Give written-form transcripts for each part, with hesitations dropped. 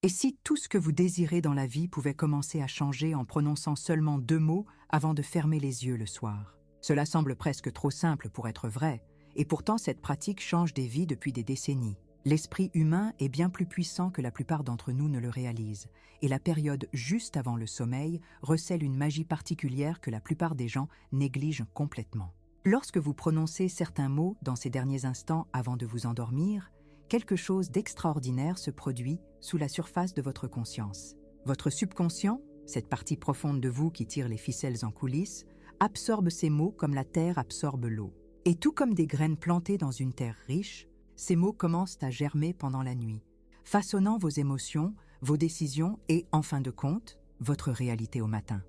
Et si tout ce que vous désirez dans la vie pouvait commencer à changer en prononçant seulement 2 mots avant de fermer les yeux le soir? Cela semble presque trop simple pour être vrai, et pourtant cette pratique change des vies depuis des décennies. L'esprit humain est bien plus puissant que la plupart d'entre nous ne le réalisent, et la période juste avant le sommeil recèle une magie particulière que la plupart des gens négligent complètement. Lorsque vous prononcez certains mots dans ces derniers instants avant de vous endormir, quelque chose d'extraordinaire se produit sous la surface de votre conscience. Votre subconscient, cette partie profonde de vous qui tire les ficelles en coulisses, absorbe ces mots comme la terre absorbe l'eau. Et tout comme des graines plantées dans une terre riche, ces mots commencent à germer pendant la nuit, façonnant vos émotions, vos décisions et, en fin de compte, votre réalité au matin.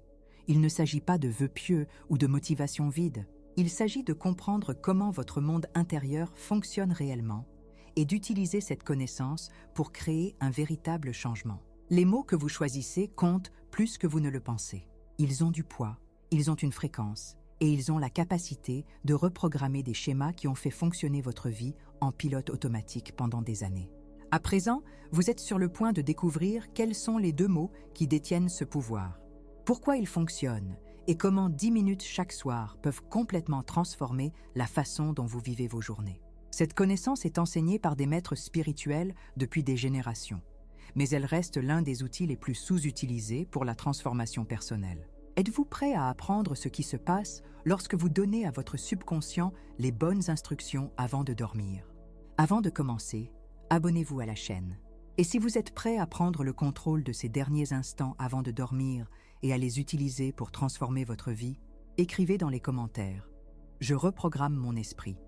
Il ne s'agit pas de vœux pieux ou de motivation vide. Il s'agit de comprendre comment votre monde intérieur fonctionne réellement et d'utiliser cette connaissance pour créer un véritable changement. Les mots que vous choisissez comptent plus que vous ne le pensez. Ils ont du poids, ils ont une fréquence, et ils ont la capacité de reprogrammer des schémas qui ont fait fonctionner votre vie en pilote automatique pendant des années. À présent, vous êtes sur le point de découvrir quels sont les 2 mots qui détiennent ce pouvoir, pourquoi ils fonctionnent et comment 10 minutes chaque soir peuvent complètement transformer la façon dont vous vivez vos journées. Cette connaissance est enseignée par des maîtres spirituels depuis des générations, mais elle reste l'un des outils les plus sous-utilisés pour la transformation personnelle. Êtes-vous prêt à apprendre ce qui se passe lorsque vous donnez à votre subconscient les bonnes instructions avant de dormir? Avant de commencer, abonnez-vous à la chaîne. Et si vous êtes prêt à prendre le contrôle de ces derniers instants avant de dormir et à les utiliser pour transformer votre vie, écrivez dans les commentaires « Je reprogramme mon esprit ».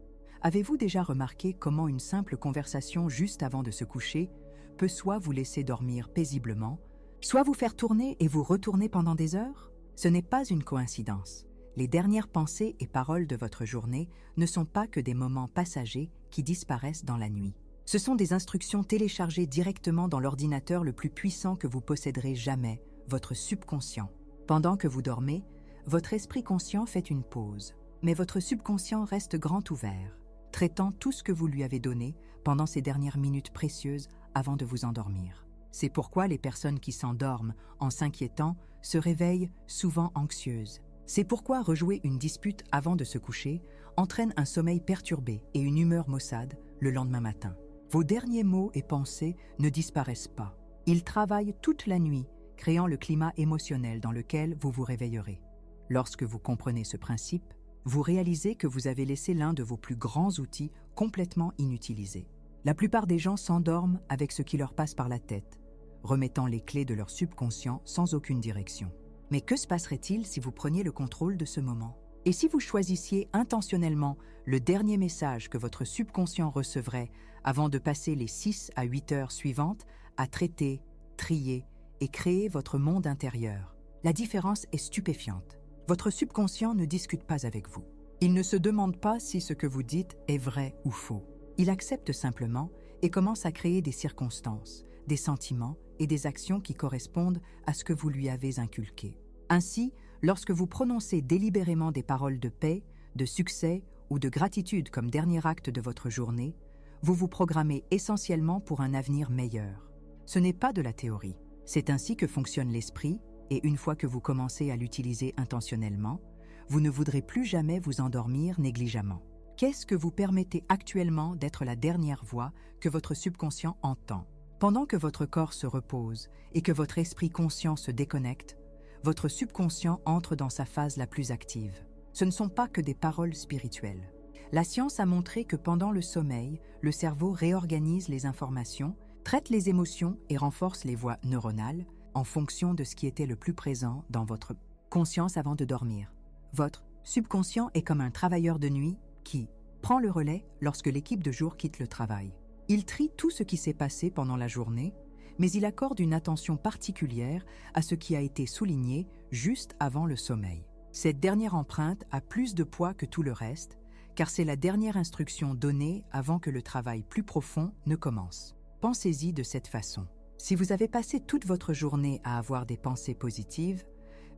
Avez-vous déjà remarqué comment une simple conversation juste avant de se coucher peut soit vous laisser dormir paisiblement, soit vous faire tourner et vous retourner pendant des heures? Ce n'est pas une coïncidence. Les dernières pensées et paroles de votre journée ne sont pas que des moments passagers qui disparaissent dans la nuit. Ce sont des instructions téléchargées directement dans l'ordinateur le plus puissant que vous posséderez jamais, votre subconscient. Pendant que vous dormez, votre esprit conscient fait une pause, mais votre subconscient reste grand ouvert, traitant tout ce que vous lui avez donné pendant ces dernières minutes précieuses avant de vous endormir. C'est pourquoi les personnes qui s'endorment en s'inquiétant se réveillent souvent anxieuses. C'est pourquoi rejouer une dispute avant de se coucher entraîne un sommeil perturbé et une humeur maussade le lendemain matin. Vos derniers mots et pensées ne disparaissent pas. Ils travaillent toute la nuit, créant le climat émotionnel dans lequel vous vous réveillerez. Lorsque vous comprenez ce principe, vous réalisez que vous avez laissé l'un de vos plus grands outils complètement inutilisé. La plupart des gens s'endorment avec ce qui leur passe par la tête, remettant les clés de leur subconscient sans aucune direction. Mais que se passerait-il si vous preniez le contrôle de ce moment? Et si vous choisissiez intentionnellement le dernier message que votre subconscient recevrait avant de passer les 6 à 8 heures suivantes à traiter, trier et créer votre monde intérieur? La différence est stupéfiante. Votre subconscient ne discute pas avec vous. Il ne se demande pas si ce que vous dites est vrai ou faux. Il accepte simplement et commence à créer des circonstances, des sentiments et des actions qui correspondent à ce que vous lui avez inculqué. Ainsi, lorsque vous prononcez délibérément des paroles de paix, de succès ou de gratitude comme dernier acte de votre journée, vous vous programmez essentiellement pour un avenir meilleur. Ce n'est pas de la théorie. C'est ainsi que fonctionne l'esprit, et une fois que vous commencez à l'utiliser intentionnellement, vous ne voudrez plus jamais vous endormir négligemment. Qu'est-ce que vous permettez actuellement d'être la dernière voix que votre subconscient entend? Pendant que votre corps se repose et que votre esprit conscient se déconnecte, votre subconscient entre dans sa phase la plus active. Ce ne sont pas que des paroles spirituelles. La science a montré que pendant le sommeil, le cerveau réorganise les informations, traite les émotions et renforce les voies neuronales en fonction de ce qui était le plus présent dans votre conscience avant de dormir. Votre subconscient est comme un travailleur de nuit qui prend le relais lorsque l'équipe de jour quitte le travail. Il trie tout ce qui s'est passé pendant la journée, mais il accorde une attention particulière à ce qui a été souligné juste avant le sommeil. Cette dernière empreinte a plus de poids que tout le reste, car c'est la dernière instruction donnée avant que le travail plus profond ne commence. Pensez-y de cette façon. Si vous avez passé toute votre journée à avoir des pensées positives,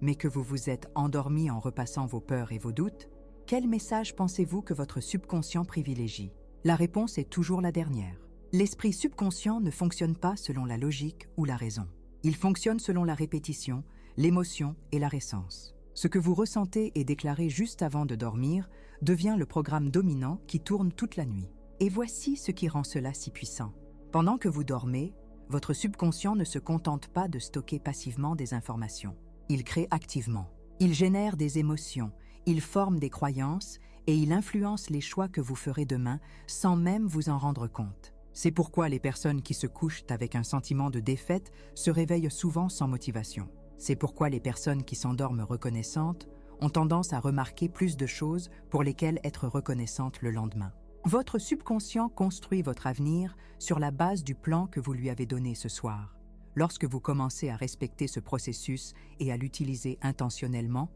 mais que vous vous êtes endormi en repassant vos peurs et vos doutes, quel message pensez-vous que votre subconscient privilégie? La réponse est toujours la dernière. L'esprit subconscient ne fonctionne pas selon la logique ou la raison. Il fonctionne selon la répétition, l'émotion et la récence. Ce que vous ressentez et déclarez juste avant de dormir devient le programme dominant qui tourne toute la nuit. Et voici ce qui rend cela si puissant. Pendant que vous dormez, votre subconscient ne se contente pas de stocker passivement des informations. Il crée activement. Il génère des émotions, il forme des croyances et il influence les choix que vous ferez demain sans même vous en rendre compte. C'est pourquoi les personnes qui se couchent avec un sentiment de défaite se réveillent souvent sans motivation. C'est pourquoi les personnes qui s'endorment reconnaissantes ont tendance à remarquer plus de choses pour lesquelles être reconnaissantes le lendemain. Votre subconscient construit votre avenir sur la base du plan que vous lui avez donné ce soir. Lorsque vous commencez à respecter ce processus et à l'utiliser intentionnellement,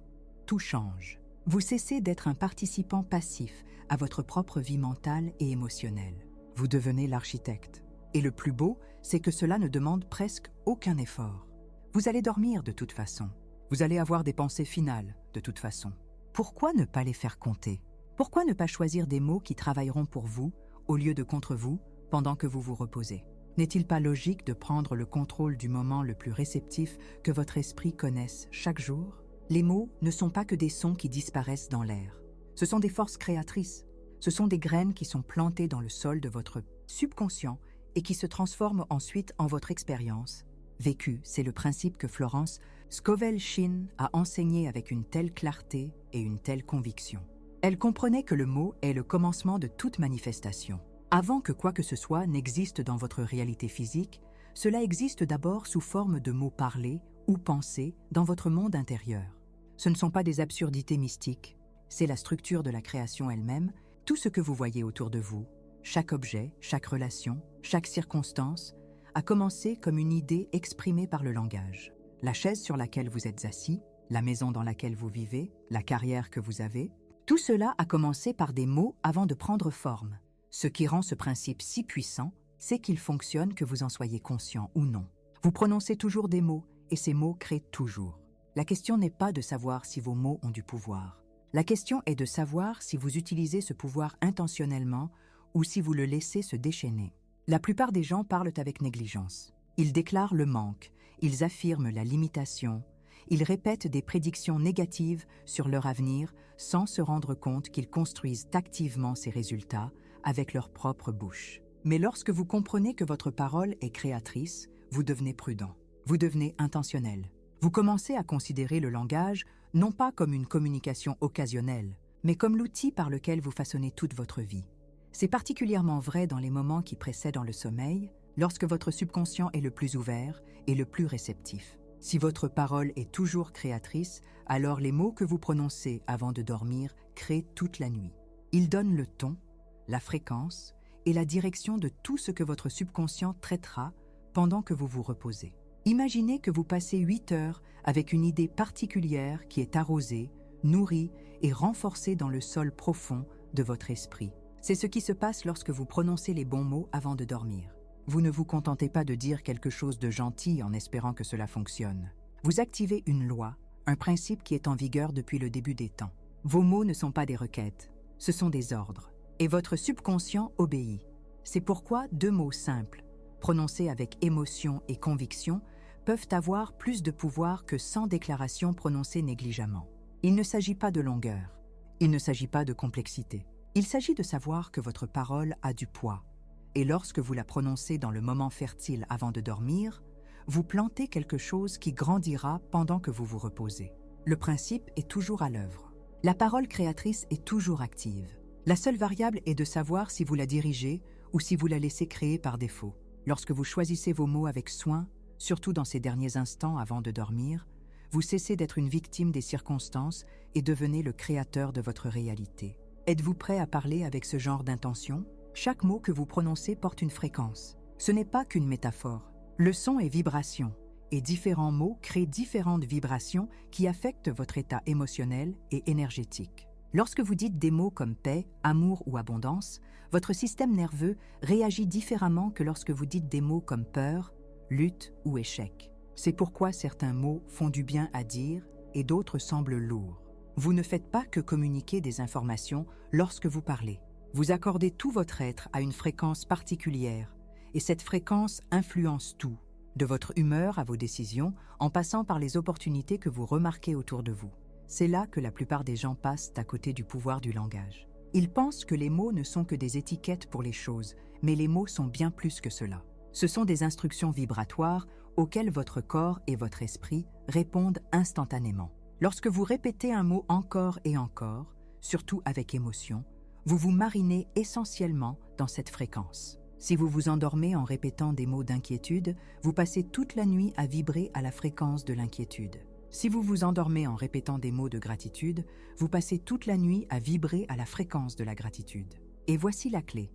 tout change. Vous cessez d'être un participant passif à votre propre vie mentale et émotionnelle. Vous devenez l'architecte. Et le plus beau, c'est que cela ne demande presque aucun effort. Vous allez dormir de toute façon. Vous allez avoir des pensées finales de toute façon. Pourquoi ne pas les faire compter? Pourquoi ne pas choisir des mots qui travailleront pour vous au lieu de contre vous pendant que vous vous reposez? N'est-il pas logique de prendre le contrôle du moment le plus réceptif que votre esprit connaisse chaque jour? Les mots ne sont pas que des sons qui disparaissent dans l'air. Ce sont des forces créatrices. Ce sont des graines qui sont plantées dans le sol de votre subconscient et qui se transforment ensuite en votre expérience. Vécue, c'est le principe que Florence Scovel-Shinn a enseigné avec une telle clarté et une telle conviction. Elle comprenait que le mot est le commencement de toute manifestation. Avant que quoi que ce soit n'existe dans votre réalité physique, cela existe d'abord sous forme de mots parlés ou pensés dans votre monde intérieur. Ce ne sont pas des absurdités mystiques, c'est la structure de la création elle-même, tout ce que vous voyez autour de vous, chaque objet, chaque relation, chaque circonstance, a commencé comme une idée exprimée par le langage. La chaise sur laquelle vous êtes assis, la maison dans laquelle vous vivez, la carrière que vous avez, tout cela a commencé par des mots avant de prendre forme. Ce qui rend ce principe si puissant, c'est qu'il fonctionne que vous en soyez conscient ou non. Vous prononcez toujours des mots, et ces mots créent toujours. La question n'est pas de savoir si vos mots ont du pouvoir. La question est de savoir si vous utilisez ce pouvoir intentionnellement ou si vous le laissez se déchaîner. La plupart des gens parlent avec négligence. Ils déclarent le manque, ils affirment la limitation, ils répètent des prédictions négatives sur leur avenir sans se rendre compte qu'ils construisent activement ces résultats avec leur propre bouche. Mais lorsque vous comprenez que votre parole est créatrice, vous devenez prudent, vous devenez intentionnel. Vous commencez à considérer le langage non pas comme une communication occasionnelle, mais comme l'outil par lequel vous façonnez toute votre vie. C'est particulièrement vrai dans les moments qui précèdent le sommeil, lorsque votre subconscient est le plus ouvert et le plus réceptif. Si votre parole est toujours créatrice, alors les mots que vous prononcez avant de dormir créent toute la nuit. Ils donnent le ton, la fréquence et la direction de tout ce que votre subconscient traitera pendant que vous vous reposez. Imaginez que vous passez 8 heures avec une idée particulière qui est arrosée, nourrie et renforcée dans le sol profond de votre esprit. C'est ce qui se passe lorsque vous prononcez les bons mots avant de dormir. Vous ne vous contentez pas de dire quelque chose de gentil en espérant que cela fonctionne. Vous activez une loi, un principe qui est en vigueur depuis le début des temps. Vos mots ne sont pas des requêtes, ce sont des ordres. Et votre subconscient obéit. C'est pourquoi 2 mots simples, prononcés avec émotion et conviction, peuvent avoir plus de pouvoir que 100 déclarations prononcées négligemment. Il ne s'agit pas de longueur, il ne s'agit pas de complexité. Il s'agit de savoir que votre parole a du poids. Et lorsque vous la prononcez dans le moment fertile avant de dormir, vous plantez quelque chose qui grandira pendant que vous vous reposez. Le principe est toujours à l'œuvre. La parole créatrice est toujours active. La seule variable est de savoir si vous la dirigez ou si vous la laissez créer par défaut. Lorsque vous choisissez vos mots avec soin, surtout dans ces derniers instants avant de dormir, vous cessez d'être une victime des circonstances et devenez le créateur de votre réalité. Êtes-vous prêt à parler avec ce genre d'intention? Chaque mot que vous prononcez porte une fréquence. Ce n'est pas qu'une métaphore. Le son est vibration, et différents mots créent différentes vibrations qui affectent votre état émotionnel et énergétique. Lorsque vous dites des mots comme paix, amour ou abondance, votre système nerveux réagit différemment que lorsque vous dites des mots comme peur, lutte ou échec. C'est pourquoi certains mots font du bien à dire et d'autres semblent lourds. Vous ne faites pas que communiquer des informations lorsque vous parlez. Vous accordez tout votre être à une fréquence particulière Et cette fréquence influence tout, de votre humeur à vos décisions, en passant par les opportunités que vous remarquez autour de vous. C'est là que la plupart des gens passent à côté du pouvoir du langage. Ils pensent que les mots ne sont que des étiquettes pour les choses, mais les mots sont bien plus que cela. Ce sont des instructions vibratoires auxquelles votre corps et votre esprit répondent instantanément. Lorsque vous répétez un mot encore et encore, surtout avec émotion, vous vous marinez essentiellement dans cette fréquence. Si vous vous endormez en répétant des mots d'inquiétude, vous passez toute la nuit à vibrer à la fréquence de l'inquiétude. Si vous vous endormez en répétant des mots de gratitude, vous passez toute la nuit à vibrer à la fréquence de la gratitude. Et voici la clé.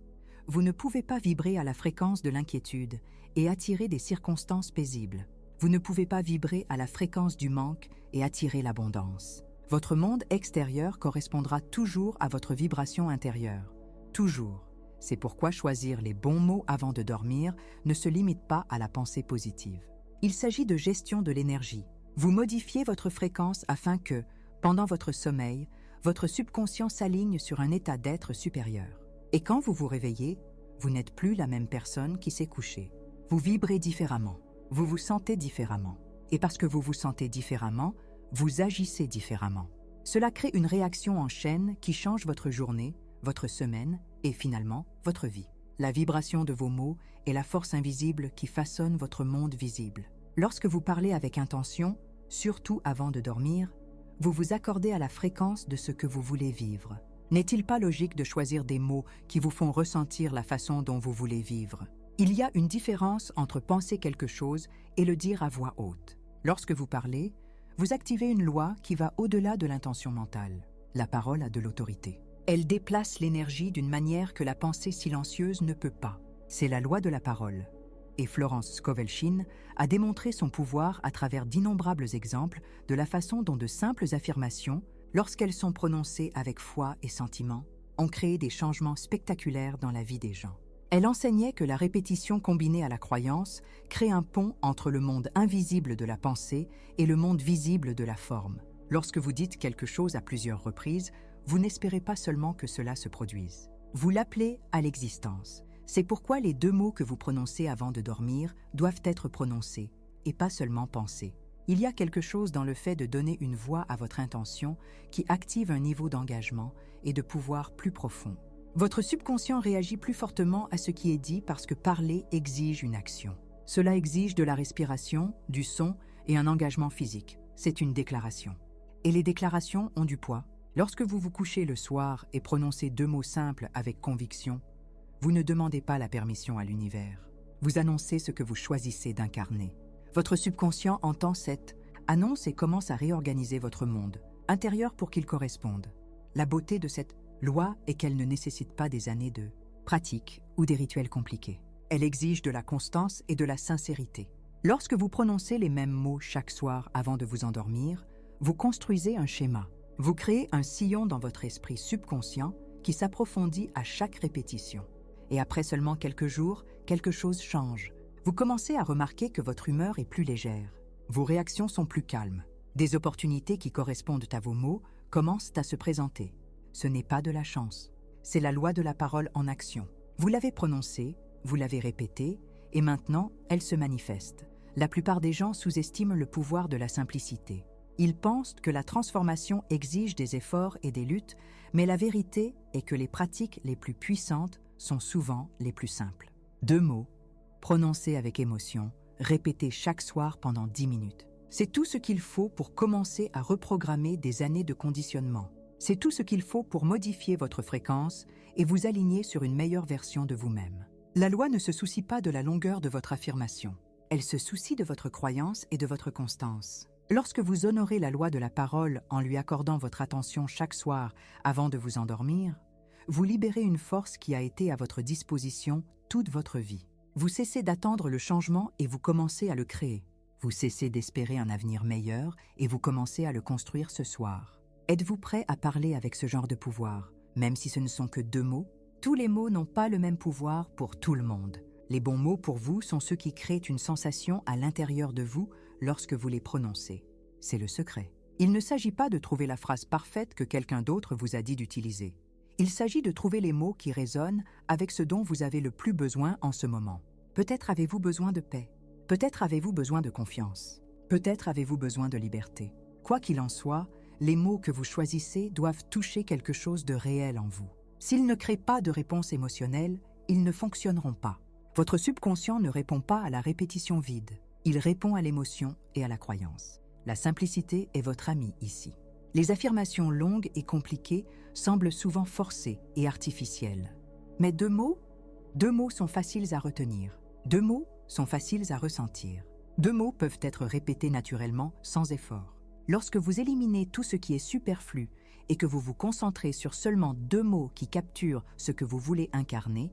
Vous ne pouvez pas vibrer à la fréquence de l'inquiétude et attirer des circonstances paisibles. Vous ne pouvez pas vibrer à la fréquence du manque et attirer l'abondance. Votre monde extérieur correspondra toujours à votre vibration intérieure. Toujours. C'est pourquoi choisir les bons mots avant de dormir ne se limite pas à la pensée positive. Il s'agit de gestion de l'énergie. Vous modifiez votre fréquence afin que, pendant votre sommeil, votre subconscient s'aligne sur un état d'être supérieur. Et quand vous vous réveillez, vous n'êtes plus la même personne qui s'est couchée. Vous vibrez différemment. Vous vous sentez différemment. Et parce que vous vous sentez différemment, vous agissez différemment. Cela crée une réaction en chaîne qui change votre journée, votre semaine et finalement votre vie. La vibration de vos mots est la force invisible qui façonne votre monde visible. Lorsque vous parlez avec intention, surtout avant de dormir, vous vous accordez à la fréquence de ce que vous voulez vivre. N'est-il pas logique de choisir des mots qui vous font ressentir la façon dont vous voulez vivre? Il y a une différence entre penser quelque chose et le dire à voix haute. Lorsque vous parlez, vous activez une loi qui va au-delà de l'intention mentale. La parole a de l'autorité. Elle déplace l'énergie d'une manière que la pensée silencieuse ne peut pas. C'est la loi de la parole. Et Florence Scovel-Shinn a démontré son pouvoir à travers d'innombrables exemples de la façon dont de simples affirmations, lorsqu'elles sont prononcées avec foi et sentiment, ont créé des changements spectaculaires dans la vie des gens. Elle enseignait que la répétition combinée à la croyance crée un pont entre le monde invisible de la pensée et le monde visible de la forme. Lorsque vous dites quelque chose à plusieurs reprises, vous n'espérez pas seulement que cela se produise. Vous l'appelez à l'existence. C'est pourquoi les 2 mots que vous prononcez avant de dormir doivent être prononcés, et pas seulement pensés. Il y a quelque chose dans le fait de donner une voix à votre intention qui active un niveau d'engagement et de pouvoir plus profond. Votre subconscient réagit plus fortement à ce qui est dit parce que parler exige une action. Cela exige de la respiration, du son et un engagement physique. C'est une déclaration. Et les déclarations ont du poids. Lorsque vous vous couchez le soir et prononcez 2 mots simples avec conviction, vous ne demandez pas la permission à l'univers. Vous annoncez ce que vous choisissez d'incarner. Votre subconscient entend cette annonce et commence à réorganiser votre monde intérieur pour qu'il corresponde. La beauté de cette loi est qu'elle ne nécessite pas des années de pratique ou des rituels compliqués. Elle exige de la constance et de la sincérité. Lorsque vous prononcez les mêmes mots chaque soir avant de vous endormir, vous construisez un schéma. Vous créez un sillon dans votre esprit subconscient qui s'approfondit à chaque répétition. Et après seulement quelques jours, quelque chose change. Vous commencez à remarquer que votre humeur est plus légère. Vos réactions sont plus calmes. Des opportunités qui correspondent à vos mots commencent à se présenter. Ce n'est pas de la chance. C'est la loi de la parole en action. Vous l'avez prononcée, vous l'avez répétée, et maintenant, elle se manifeste. La plupart des gens sous-estiment le pouvoir de la simplicité. Ils pensent que la transformation exige des efforts et des luttes, mais la vérité est que les pratiques les plus puissantes sont souvent les plus simples. 2 mots, prononcés avec émotion, répétés chaque soir pendant 10 minutes. C'est tout ce qu'il faut pour commencer à reprogrammer des années de conditionnement. C'est tout ce qu'il faut pour modifier votre fréquence et vous aligner sur une meilleure version de vous-même. La loi ne se soucie pas de la longueur de votre affirmation. Elle se soucie de votre croyance et de votre constance. Lorsque vous honorez la loi de la parole en lui accordant votre attention chaque soir avant de vous endormir, vous libérez une force qui a été à votre disposition toute votre vie. Vous cessez d'attendre le changement et vous commencez à le créer. Vous cessez d'espérer un avenir meilleur et vous commencez à le construire ce soir. Êtes-vous prêt à parler avec ce genre de pouvoir, même si ce ne sont que 2 mots? Tous les mots n'ont pas le même pouvoir pour tout le monde. Les bons mots pour vous sont ceux qui créent une sensation à l'intérieur de vous lorsque vous les prononcez. C'est le secret. Il ne s'agit pas de trouver la phrase parfaite que quelqu'un d'autre vous a dit d'utiliser. Il s'agit de trouver les mots qui résonnent avec ce dont vous avez le plus besoin en ce moment. Peut-être avez-vous besoin de paix. Peut-être avez-vous besoin de confiance. Peut-être avez-vous besoin de liberté. Quoi qu'il en soit, les mots que vous choisissez doivent toucher quelque chose de réel en vous. S'ils ne créent pas de réponse émotionnelle, ils ne fonctionneront pas. Votre subconscient ne répond pas à la répétition vide. Il répond à l'émotion et à la croyance. La simplicité est votre ami ici. Les affirmations longues et compliquées semblent souvent forcées et artificielles. Mais deux mots sont faciles à retenir. 2 mots sont faciles à ressentir. 2 mots peuvent être répétés naturellement sans effort. Lorsque vous éliminez tout ce qui est superflu et que vous vous concentrez sur seulement 2 mots qui capturent ce que vous voulez incarner,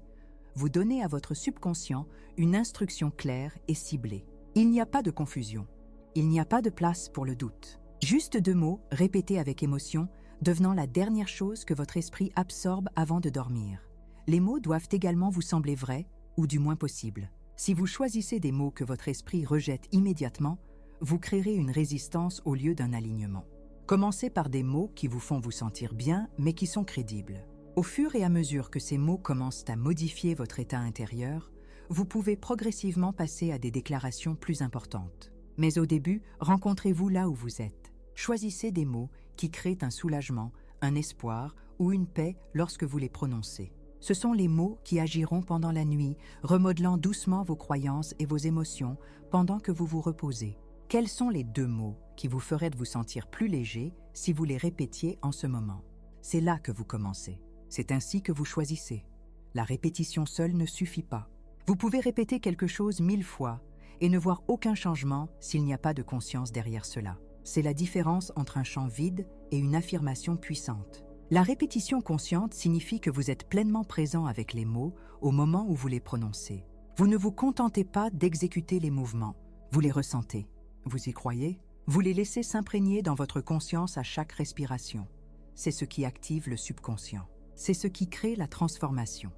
vous donnez à votre subconscient une instruction claire et ciblée. Il n'y a pas de confusion. Il n'y a pas de place pour le doute. Juste 2 mots répétés avec émotion, devenant la dernière chose que votre esprit absorbe avant de dormir. Les mots doivent également vous sembler vrais, ou du moins possibles. Si vous choisissez des mots que votre esprit rejette immédiatement, vous créerez une résistance au lieu d'un alignement. Commencez par des mots qui vous font vous sentir bien, mais qui sont crédibles. Au fur et à mesure que ces mots commencent à modifier votre état intérieur, vous pouvez progressivement passer à des déclarations plus importantes. Mais au début, rencontrez-vous là où vous êtes. Choisissez des mots qui créent un soulagement, un espoir ou une paix lorsque vous les prononcez. Ce sont les mots qui agiront pendant la nuit, remodelant doucement vos croyances et vos émotions pendant que vous vous reposez. Quels sont les 2 mots qui vous feraient vous sentir plus léger si vous les répétiez en ce moment? C'est là que vous commencez. C'est ainsi que vous choisissez. La répétition seule ne suffit pas. Vous pouvez répéter quelque chose 1000 fois et ne voir aucun changement s'il n'y a pas de conscience derrière cela. C'est la différence entre un champ vide et une affirmation puissante. La répétition consciente signifie que vous êtes pleinement présent avec les mots au moment où vous les prononcez. Vous ne vous contentez pas d'exécuter les mouvements, vous les ressentez. Vous y croyez? Vous les laissez s'imprégner dans votre conscience à chaque respiration. C'est ce qui active le subconscient. C'est ce qui crée la transformation.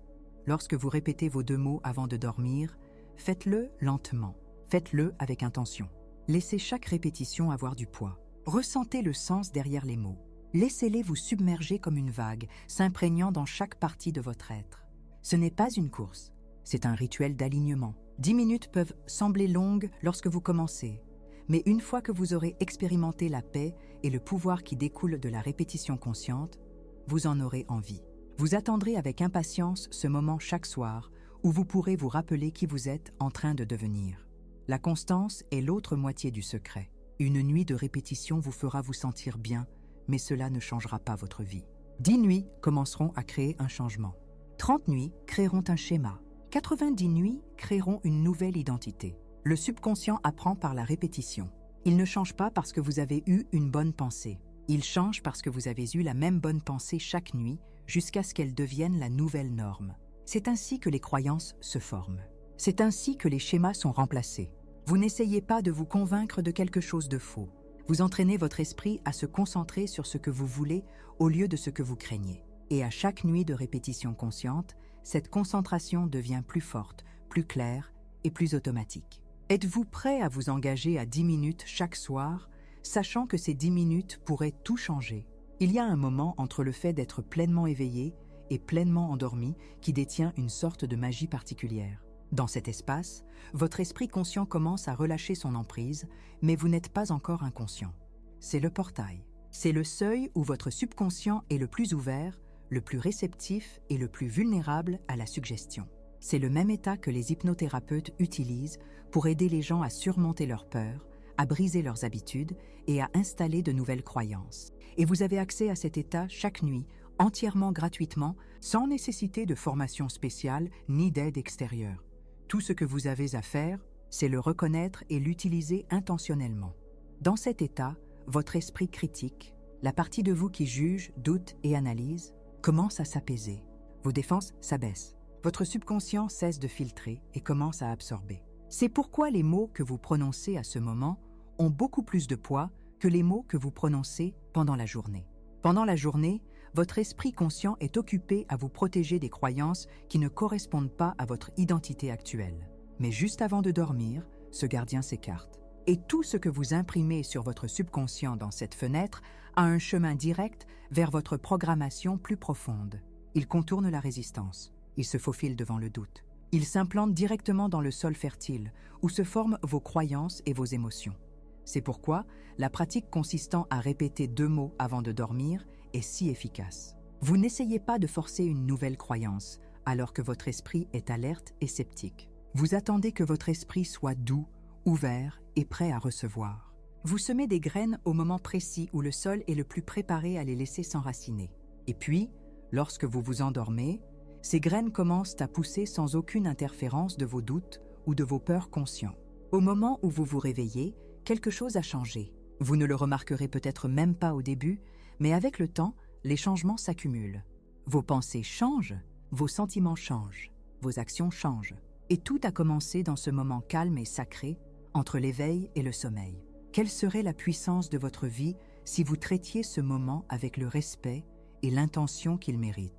Lorsque vous répétez vos 2 mots avant de dormir, faites-le lentement. Faites-le avec intention. Laissez chaque répétition avoir du poids. Ressentez le sens derrière les mots. Laissez-les vous submerger comme une vague, s'imprégnant dans chaque partie de votre être. Ce n'est pas une course, c'est un rituel d'alignement. 10 minutes peuvent sembler longues lorsque vous commencez, mais une fois que vous aurez expérimenté la paix et le pouvoir qui découle de la répétition consciente, vous en aurez envie. Vous attendrez avec impatience ce moment chaque soir où vous pourrez vous rappeler qui vous êtes en train de devenir. La constance est l'autre moitié du secret. Une nuit de répétition vous fera vous sentir bien, mais cela ne changera pas votre vie. 10 nuits commenceront à créer un changement. 30 nuits créeront un schéma. 90 nuits créeront une nouvelle identité. Le subconscient apprend par la répétition. Il ne change pas parce que vous avez eu une bonne pensée. Il change parce que vous avez eu la même bonne pensée chaque nuit jusqu'à ce qu'elle devienne la nouvelle norme. C'est ainsi que les croyances se forment. C'est ainsi que les schémas sont remplacés. Vous n'essayez pas de vous convaincre de quelque chose de faux. Vous entraînez votre esprit à se concentrer sur ce que vous voulez au lieu de ce que vous craignez. Et à chaque nuit de répétition consciente, cette concentration devient plus forte, plus claire et plus automatique. Êtes-vous prêt à vous engager à 10 minutes chaque soir, sachant que ces 10 minutes pourraient tout changer? Il y a un moment entre le fait d'être pleinement éveillé et pleinement endormi qui détient une sorte de magie particulière. Dans cet espace, votre esprit conscient commence à relâcher son emprise, mais vous n'êtes pas encore inconscient. C'est le portail. C'est le seuil où votre subconscient est le plus ouvert, le plus réceptif et le plus vulnérable à la suggestion. C'est le même état que les hypnothérapeutes utilisent pour aider les gens à surmonter leurs peurs, à briser leurs habitudes et à installer de nouvelles croyances. Et vous avez accès à cet état chaque nuit, entièrement gratuitement, sans nécessité de formation spéciale ni d'aide extérieure. Tout ce que vous avez à faire, c'est le reconnaître et l'utiliser intentionnellement. Dans cet état, votre esprit critique, la partie de vous qui juge, doute et analyse, commence à s'apaiser. Vos défenses s'abaissent. Votre subconscient cesse de filtrer et commence à absorber. C'est pourquoi les mots que vous prononcez à ce moment ont beaucoup plus de poids que les mots que vous prononcez pendant la journée. Pendant la journée, votre esprit conscient est occupé à vous protéger des croyances qui ne correspondent pas à votre identité actuelle. Mais juste avant de dormir, ce gardien s'écarte. Et tout ce que vous imprimez sur votre subconscient dans cette fenêtre a un chemin direct vers votre programmation plus profonde. Il contourne la résistance. Il se faufile devant le doute. Il s'implante directement dans le sol fertile, où se forment vos croyances et vos émotions. C'est pourquoi la pratique consistant à répéter 2 mots avant de dormir est si efficace. Vous n'essayez pas de forcer une nouvelle croyance, alors que votre esprit est alerte et sceptique. Vous attendez que votre esprit soit doux, ouvert et prêt à recevoir. Vous semez des graines au moment précis où le sol est le plus préparé à les laisser s'enraciner. Et puis, lorsque vous vous endormez, ces graines commencent à pousser sans aucune interférence de vos doutes ou de vos peurs conscients. Au moment où vous vous réveillez, quelque chose a changé. Vous ne le remarquerez peut-être même pas au début, mais avec le temps, les changements s'accumulent. Vos pensées changent, vos sentiments changent, vos actions changent. Et tout a commencé dans ce moment calme et sacré, entre l'éveil et le sommeil. Quelle serait la puissance de votre vie si vous traitiez ce moment avec le respect et l'intention qu'il mérite?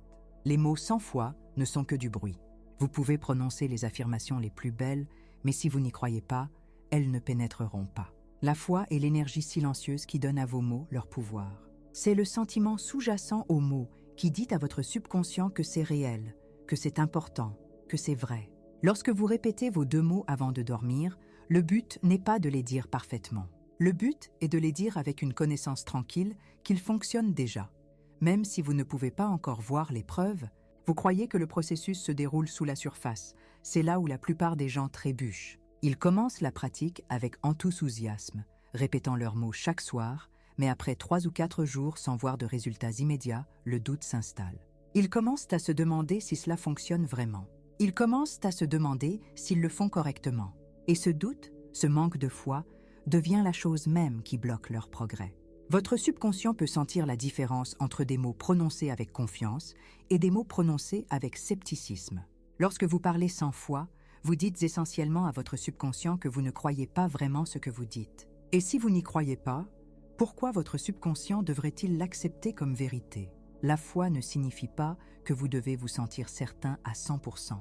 Les mots 100 fois ne sont que du bruit. Vous pouvez prononcer les affirmations les plus belles, mais si vous n'y croyez pas, elles ne pénétreront pas. La foi est l'énergie silencieuse qui donne à vos mots leur pouvoir. C'est le sentiment sous-jacent aux mots qui dit à votre subconscient que c'est réel, que c'est important, que c'est vrai. Lorsque vous répétez vos 2 mots avant de dormir, le but n'est pas de les dire parfaitement. Le but est de les dire avec une connaissance tranquille qu'ils fonctionnent déjà. Même si vous ne pouvez pas encore voir les preuves, vous croyez que le processus se déroule sous la surface. C'est là où la plupart des gens trébuchent. Ils commencent la pratique avec enthousiasme, répétant leurs mots chaque soir, mais après 3 ou 4 jours sans voir de résultats immédiats, le doute s'installe. Ils commencent à se demander si cela fonctionne vraiment. Ils commencent à se demander s'ils le font correctement. Et ce doute, ce manque de foi, devient la chose même qui bloque leur progrès. Votre subconscient peut sentir la différence entre des mots prononcés avec confiance et des mots prononcés avec scepticisme. Lorsque vous parlez sans foi, vous dites essentiellement à votre subconscient que vous ne croyez pas vraiment ce que vous dites. Et si vous n'y croyez pas, pourquoi votre subconscient devrait-il l'accepter comme vérité? La foi ne signifie pas que vous devez vous sentir certain à 100%.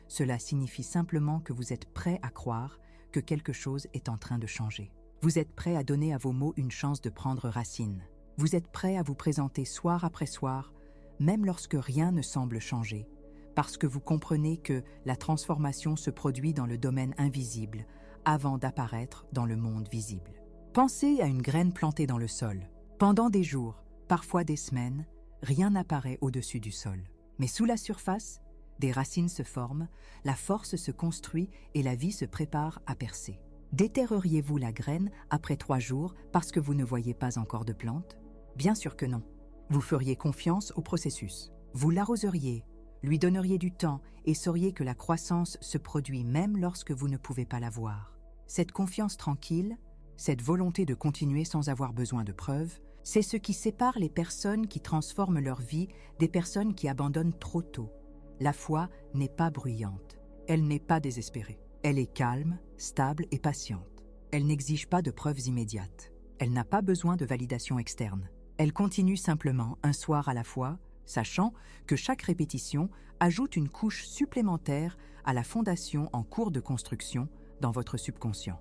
Cela signifie simplement que vous êtes prêt à croire que quelque chose est en train de changer. Vous êtes prêt à donner à vos mots une chance de prendre racine. Vous êtes prêt à vous présenter soir après soir, même lorsque rien ne semble changer, parce que vous comprenez que la transformation se produit dans le domaine invisible avant d'apparaître dans le monde visible. Pensez à une graine plantée dans le sol. Pendant des jours, parfois des semaines, rien n'apparaît au-dessus du sol. Mais sous la surface, des racines se forment, la force se construit et la vie se prépare à percer. Déterreriez-vous la graine après 3 jours parce que vous ne voyez pas encore de plante? Bien sûr que non. Vous feriez confiance au processus. Vous l'arroseriez, lui donneriez du temps et sauriez que la croissance se produit même lorsque vous ne pouvez pas la voir. Cette confiance tranquille, cette volonté de continuer sans avoir besoin de preuves, c'est ce qui sépare les personnes qui transforment leur vie des personnes qui abandonnent trop tôt. La foi n'est pas bruyante, elle n'est pas désespérée. Elle est calme, stable et patiente. Elle n'exige pas de preuves immédiates. Elle n'a pas besoin de validation externe. Elle continue simplement un soir à la fois, sachant que chaque répétition ajoute une couche supplémentaire à la fondation en cours de construction dans votre subconscient.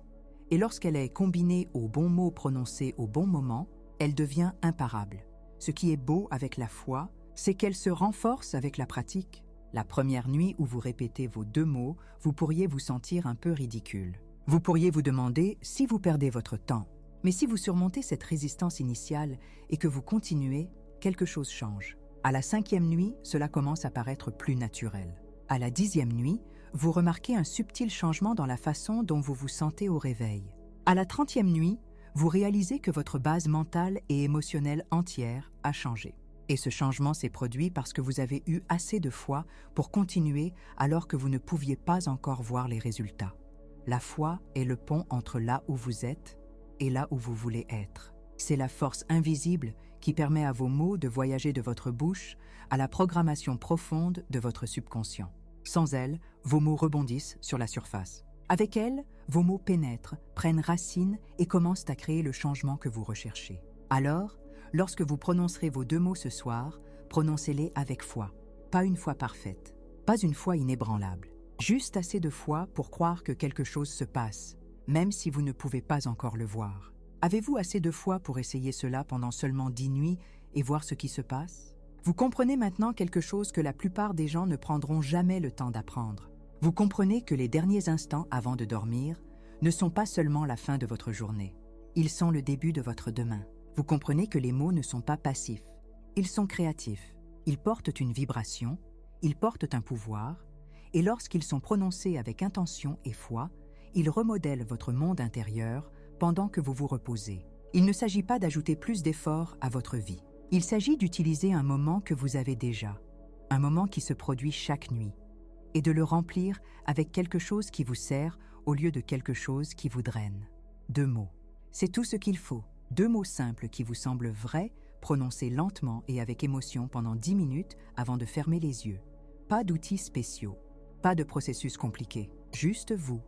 Et lorsqu'elle est combinée aux bons mots prononcés au bon moment, elle devient imparable. Ce qui est beau avec la foi, c'est qu'elle se renforce avec la pratique. La première nuit où vous répétez vos 2 mots, vous pourriez vous sentir un peu ridicule. Vous pourriez vous demander si vous perdez votre temps. Mais si vous surmontez cette résistance initiale et que vous continuez, quelque chose change. À la 5e nuit, cela commence à paraître plus naturel. À la 10e nuit, vous remarquez un subtil changement dans la façon dont vous vous sentez au réveil. À la 30e nuit, vous réalisez que votre base mentale et émotionnelle entière a changé. Et ce changement s'est produit parce que vous avez eu assez de foi pour continuer alors que vous ne pouviez pas encore voir les résultats. La foi est le pont entre là où vous êtes et là où vous voulez être. C'est la force invisible qui permet à vos mots de voyager de votre bouche à la programmation profonde de votre subconscient. Sans elle, vos mots rebondissent sur la surface. Avec elle, vos mots pénètrent, prennent racine et commencent à créer le changement que vous recherchez. Alors, lorsque vous prononcerez vos 2 mots ce soir, prononcez-les avec foi. Pas une foi parfaite, pas une foi inébranlable. Juste assez de foi pour croire que quelque chose se passe, même si vous ne pouvez pas encore le voir. Avez-vous assez de foi pour essayer cela pendant seulement 10 nuits et voir ce qui se passe? Vous comprenez maintenant quelque chose que la plupart des gens ne prendront jamais le temps d'apprendre. Vous comprenez que les derniers instants avant de dormir ne sont pas seulement la fin de votre journée. Ils sont le début de votre demain. Vous comprenez que les mots ne sont pas passifs. Ils sont créatifs. Ils portent une vibration, ils portent un pouvoir, et lorsqu'ils sont prononcés avec intention et foi, ils remodèlent votre monde intérieur pendant que vous vous reposez. Il ne s'agit pas d'ajouter plus d'efforts à votre vie. Il s'agit d'utiliser un moment que vous avez déjà, un moment qui se produit chaque nuit, et de le remplir avec quelque chose qui vous sert au lieu de quelque chose qui vous draine. 2 mots. C'est tout ce qu'il faut. 2 mots simples qui vous semblent vrais, prononcés lentement et avec émotion pendant 10 minutes avant de fermer les yeux. Pas d'outils spéciaux, pas de processus compliqué. Juste vous,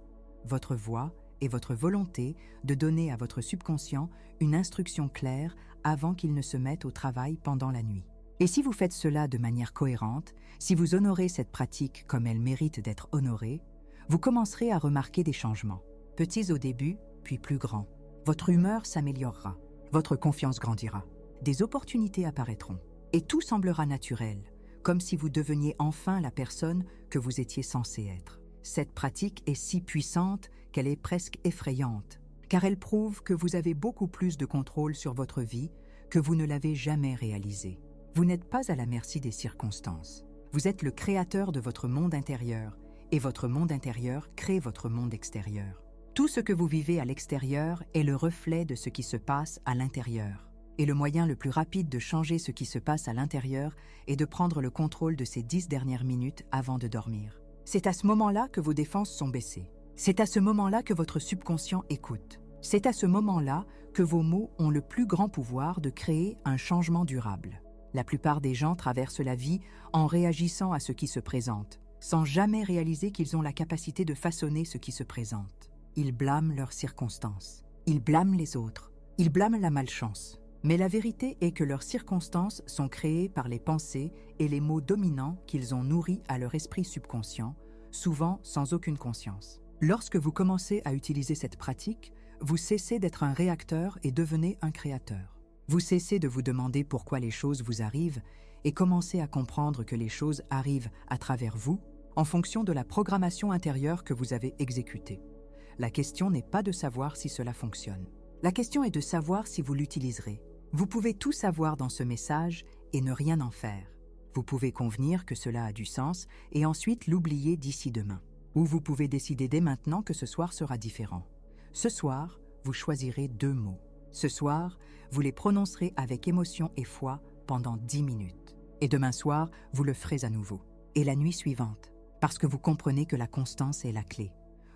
votre voix et votre volonté de donner à votre subconscient une instruction claire avant qu'il ne se mette au travail pendant la nuit. Et si vous faites cela de manière cohérente, si vous honorez cette pratique comme elle mérite d'être honorée, vous commencerez à remarquer des changements. Petits au début, puis plus grands. Votre humeur s'améliorera, votre confiance grandira, des opportunités apparaîtront, et tout semblera naturel, comme si vous deveniez enfin la personne que vous étiez censé être. Cette pratique est si puissante qu'elle est presque effrayante, car elle prouve que vous avez beaucoup plus de contrôle sur votre vie que vous ne l'avez jamais réalisé. Vous n'êtes pas à la merci des circonstances. Vous êtes le créateur de votre monde intérieur, et votre monde intérieur crée votre monde extérieur. Tout ce que vous vivez à l'extérieur est le reflet de ce qui se passe à l'intérieur. Et le moyen le plus rapide de changer ce qui se passe à l'intérieur est de prendre le contrôle de ces 10 dernières minutes avant de dormir. C'est à ce moment-là que vos défenses sont baissées. C'est à ce moment-là que votre subconscient écoute. C'est à ce moment-là que vos mots ont le plus grand pouvoir de créer un changement durable. La plupart des gens traversent la vie en réagissant à ce qui se présente, sans jamais réaliser qu'ils ont la capacité de façonner ce qui se présente. Ils blâment leurs circonstances. Ils blâment les autres. Ils blâment la malchance. Mais la vérité est que leurs circonstances sont créées par les pensées et les mots dominants qu'ils ont nourris à leur esprit subconscient, souvent sans aucune conscience. Lorsque vous commencez à utiliser cette pratique, vous cessez d'être un réacteur et devenez un créateur. Vous cessez de vous demander pourquoi les choses vous arrivent et commencez à comprendre que les choses arrivent à travers vous en fonction de la programmation intérieure que vous avez exécutée. La question n'est pas de savoir si cela fonctionne. La question est de savoir si vous l'utiliserez. Vous pouvez tout savoir dans ce message et ne rien en faire. Vous pouvez convenir que cela a du sens et ensuite l'oublier d'ici demain. Ou vous pouvez décider dès maintenant que ce soir sera différent. Ce soir, vous choisirez 2 mots. Ce soir, vous les prononcerez avec émotion et foi pendant 10 minutes. Et demain soir, vous le ferez à nouveau. Et la nuit suivante, parce que vous comprenez que la constance est la clé.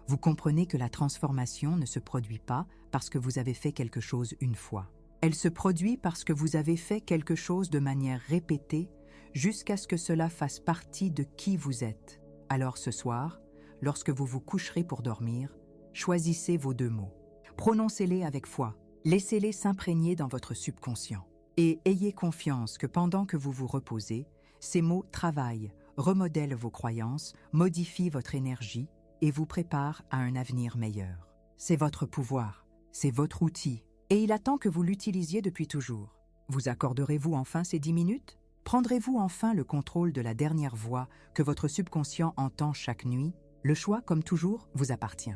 Vous comprenez que la transformation ne se produit pas parce que vous avez fait quelque chose une fois. Elle se produit parce que vous avez fait quelque chose de manière répétée jusqu'à ce que cela fasse partie de qui vous êtes. Alors ce soir, lorsque vous vous coucherez pour dormir, choisissez vos 2 mots. Prononcez-les avec foi. Laissez-les s'imprégner dans votre subconscient. Et ayez confiance que pendant que vous vous reposez, ces mots travaillent, remodèlent vos croyances, modifient votre énergie et vous préparent à un avenir meilleur. C'est votre pouvoir, c'est votre outil, et il attend que vous l'utilisiez depuis toujours. Vous accorderez-vous enfin ces 10 minutes? Prendrez-vous enfin le contrôle de la dernière voix que votre subconscient entend chaque nuit? Le choix, comme toujours, vous appartient.